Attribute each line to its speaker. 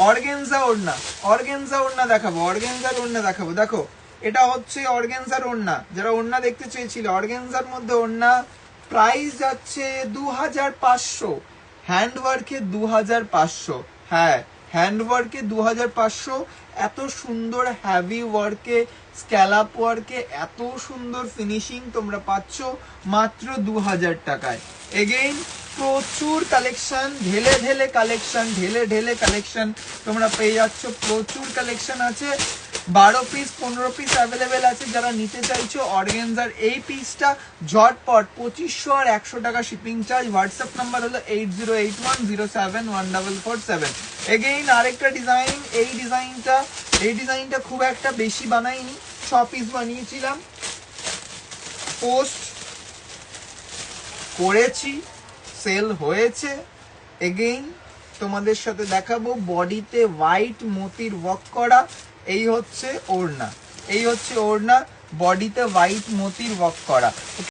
Speaker 1: Organza ওড়না, organza ওড়না দেখাবো, অর্গানজার ওড়না দেখাবো। দেখো এটা হচ্ছে অর্গানজার ওড়না, যারা ওড়না দেখতে চেয়েছিল অর্গানজার মধ্যে ওড়না। প্রাইস যাচ্ছে 2500, হ্যান্ডওয়ার্কে 2500। হ্যাঁ, হ্যান্ডওয়ার্কে 2500। এত সুন্দর হ্যাভি ওয়ার্কে, স্ক্যালাপ ওয়ার্কে এত সুন্দর ফিনিশিং তোমরা পাচ্ছ মাত্র 2000 টাকায়। এগেইন প্রচুর কালেকশন, ঢেলে ঢেলে কালেকশন, ঢেলে ঢেলে কালেকশন তোমরা পেয়ে যাচ্ছ। প্রচুর কালেকশন আছে, 12 পিস 15 পিস অ্যাভেলেবেল আছে। যারা নিতে চাইছো অর্গানজার এই পিসটা ঝটপট 2500 আর 100 টাকা শিপিং চার্জ। হোয়াটসঅ্যাপ নাম্বার হলো 8081071447। এগেইন আরেকটা ডিজাইন, এই ডিজাইনটা খুব একটা বেশি বানাইনি, 6 পিস বানিয়েছিলাম, পোস্ট করেছি, সেল হয়েছে। এগেইন তোমাদের সাথে দেখাবো বডিতে হোয়াইট মোতির ওয়ার্ক করা। এই হচ্ছে ওড়না, এই হচ্ছে ওড়না, বডিতে হোয়াইট মোতির ওয়ার্ক করা।